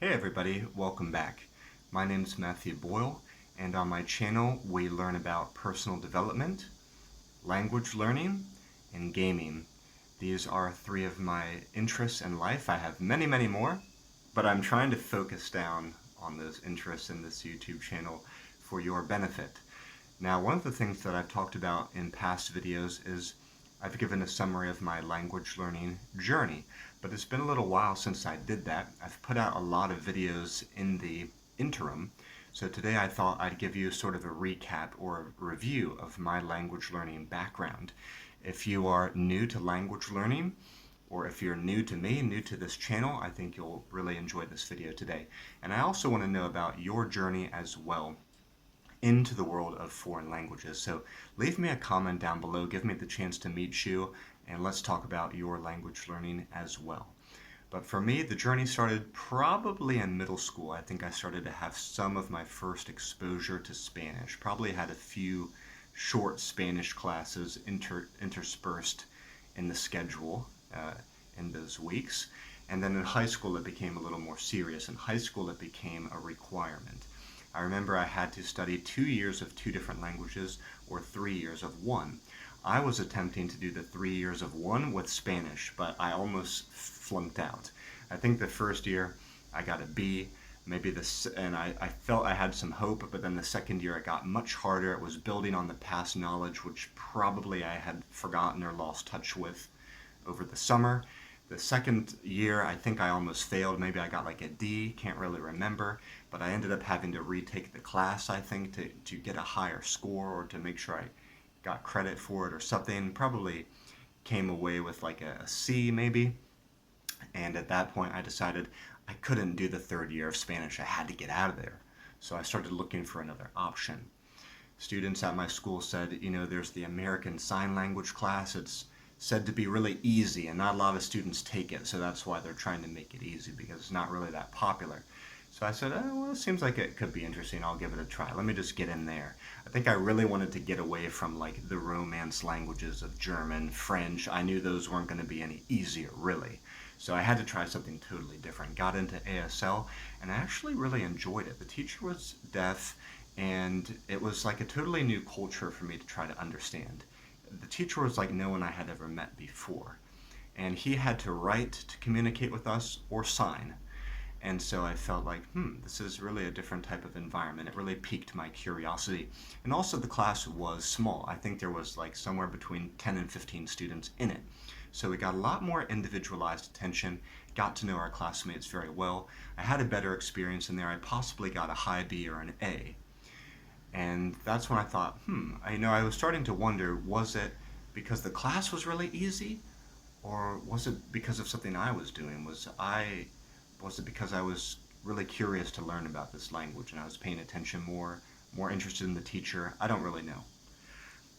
Hey everybody, welcome back. My name is Matthew Boyle, and on my channel we learn about personal development, language learning, and gaming. These are three of my interests in life. I have many, many more, but I'm trying to focus down on those interests in this YouTube channel for your benefit. Now, one of the things that I've talked about in past videos is I've given a summary of my language learning journey, but it's been a little while since I did that. I've put out a lot of videos in the interim, so today I thought I'd give you sort of a recap or a review of my language learning background. If you are new to language learning, or if you're new to me, new to this channel, I think you'll really enjoy this video today. And I also want to know about your journey as well into the world of foreign languages. So leave me a comment down below, give me the chance to meet you, and let's talk about your language learning as well. But for me, the journey started probably in middle school. I think I started to have some of my first exposure to Spanish. Probably had a few short Spanish classes interspersed in the schedule in those weeks. And then in high school, it became a little more serious. In high school, it became a requirement. I remember I had to study 2 years of 2 different languages or 3 years of one. I was attempting to do the 3 years of one with Spanish, but I almost flunked out. I think the first year I got a B, and I felt I had some hope, but then the second year it got much harder. It was building on the past knowledge, which probably I had forgotten or lost touch with over the summer. The second year, I think I almost failed. Maybe I got like a D, can't really remember. But I ended up having to retake the class, I think, to get a higher score or to make sure I got credit for it or something. Probably came away with like a C maybe. And at that point, I decided I couldn't do the third year of Spanish. I had to get out of there. So I started looking for another option. Students at my school said, there's the American Sign Language class. It's said to be really easy and not a lot of students take it, so that's why they're trying to make it easy, because it's not really that popular. So I said, well, it seems like it could be interesting. I'll give it a try. Let me just get in there. I think I really wanted to get away from like the Romance languages of German, French. I knew those weren't going to be any easier, really. So I had to try something totally different. Got into ASL, and I actually really enjoyed it. The teacher was deaf, and it was like a totally new culture for me to try to understand. The teacher was like no one I had ever met before, and he had to write to communicate with us or sign. And so I felt like, this is really a different type of environment. It really piqued my curiosity. And also the class was small. I think there was like somewhere between 10 and 15 students in it. So we got a lot more individualized attention, got to know our classmates very well. I had a better experience in there. I possibly got a high B or an A. And that's when I thought, I was starting to wonder, was it because the class was really easy? Or was it because of something I was doing? Was it because I was really curious to learn about this language and I was paying attention more interested in the teacher? I don't really know.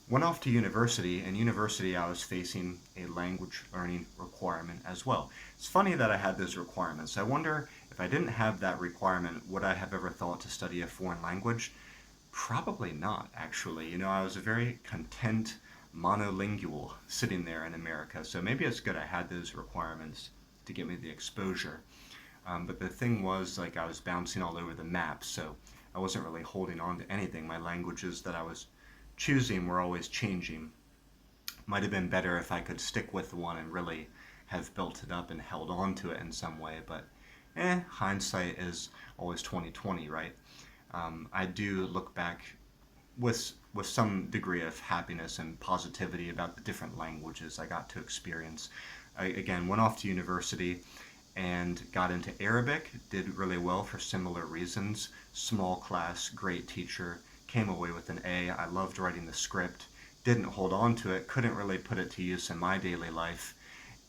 Went off to university, and university I was facing a language learning requirement as well. It's funny that I had those requirements. I wonder if I didn't have that requirement, would I have ever thought to study a foreign language? Probably not, actually. I was a very content monolingual sitting there in America, so maybe it's good I had those requirements to give me the exposure. But the thing was, like, I was bouncing all over the map, so I wasn't really holding on to anything. My languages that I was choosing were always changing. Might have been better if I could stick with one and really have built it up and held on to it in some way, but hindsight is always 20/20, right? I do look back with some degree of happiness and positivity about the different languages I got to experience. I, again, went off to university and got into Arabic, did really well for similar reasons. Small class, great teacher, came away with an A. I loved writing the script, didn't hold on to it, couldn't really put it to use in my daily life.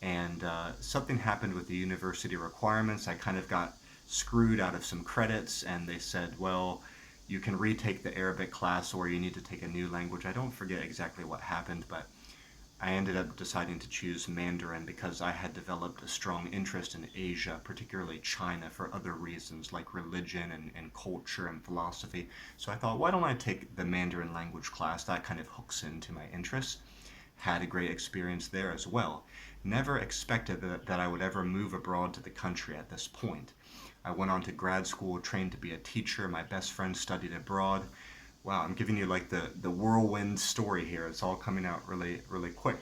And something happened with the university requirements. I kind of got screwed out of some credits, and they said, well, you can retake the Arabic class or you need to take a new language. I don't forget exactly what happened, but I ended up deciding to choose Mandarin because I had developed a strong interest in Asia, particularly China, for other reasons like religion and culture and philosophy. So I thought, why don't I take the Mandarin language class? That kind of hooks into my interests. had a great experience there as well. Never expected that I would ever move abroad to the country at this point. I went on to grad school, trained to be a teacher. My best friend studied abroad. Wow, I'm giving you like the whirlwind story here. It's all coming out really, really quick.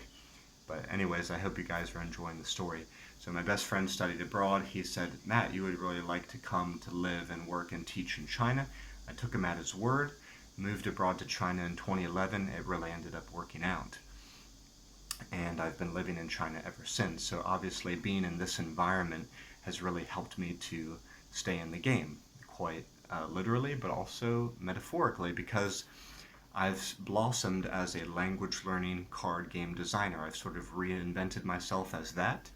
But anyways, I hope you guys are enjoying the story. So my best friend studied abroad. He said, Matt, you would really like to come to live and work and teach in China. I took him at his word, moved abroad to China in 2011. It really ended up working out. And I've been living in China ever since. So obviously being in this environment has really helped me to stay in the game, quite literally, but also metaphorically, because I've blossomed as a language learning card game designer. I've sort of reinvented myself as that.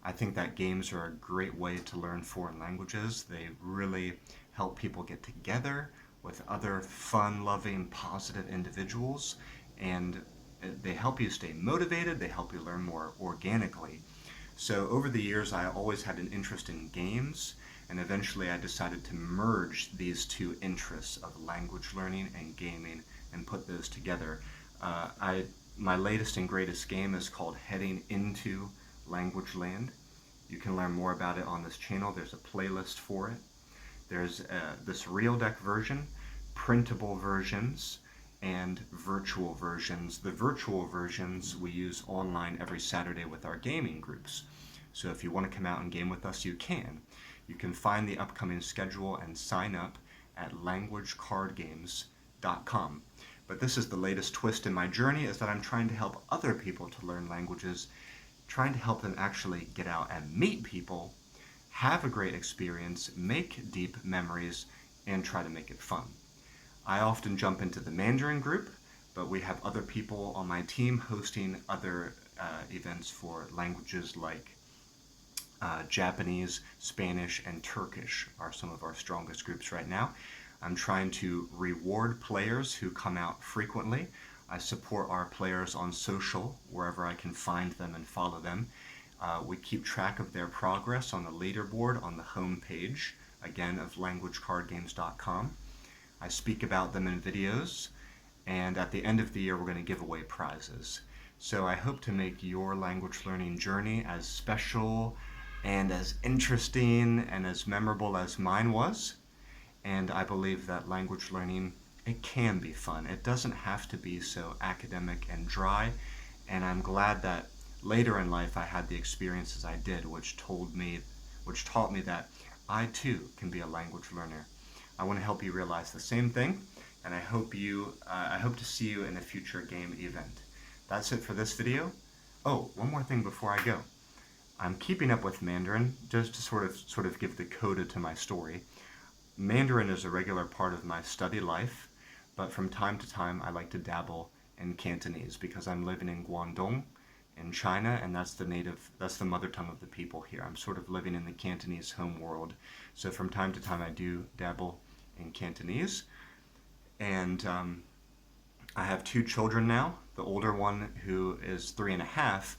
I think that games are a great way to learn foreign languages. They really help people get together with other fun-loving, positive individuals, and they help you stay motivated, they help you learn more organically. So over the years, I always had an interest in games, and eventually I decided to merge these two interests of language learning and gaming and put those together. My latest and greatest game is called Heading Into Language Land. You can learn more about it on this channel. There's a playlist for it. There's this real deck version, printable versions, and virtual versions. The virtual versions we use online every Saturday with our gaming groups. So if you want to come out and game with us, you can. You can find the upcoming schedule and sign up at languagecardgames.com. But this is the latest twist in my journey, is that I'm trying to help other people to learn languages, trying to help them actually get out and meet people, have a great experience, make deep memories, and try to make it fun. I often jump into the Mandarin group, but we have other people on my team hosting other events for languages like Japanese, Spanish, and Turkish are some of our strongest groups right now. I'm trying to reward players who come out frequently. I support our players on social, wherever I can find them and follow them. We keep track of their progress on the leaderboard on the home page, again, of languagecardgames.com. I speak about them in videos, and at the end of the year, we're going to give away prizes. So I hope to make your language learning journey as special and as interesting and as memorable as mine was. And I believe that language learning, it can be fun. It doesn't have to be so academic and dry. And I'm glad that later in life I had the experiences I did, which taught me that I too can be a language learner. I want to help you realize the same thing, and I hope to see you in a future game event. That's it for this video. Oh, one more thing before I go. I'm keeping up with Mandarin just to sort of give the coda to my story. Mandarin is a regular part of my study life, but from time to time I like to dabble in Cantonese because I'm living in Guangdong in China, and that's the mother tongue of the people here. I'm sort of living in the Cantonese home world, so from time to time I do dabble in Cantonese. And I have 2 children now. The older one, who is 3.5,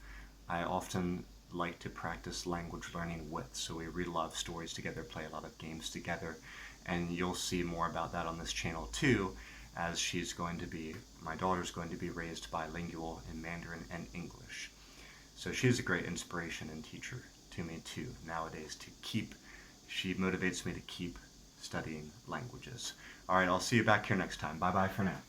I often like to practice language learning with. So we read a lot of stories together, play a lot of games together, and you'll see more about that on this channel too, as my daughter's going to be raised bilingual in Mandarin and English. So she's a great inspiration and teacher to me too nowadays. She motivates me to keep studying languages. All right, I'll see you back here next time. Bye-bye for now.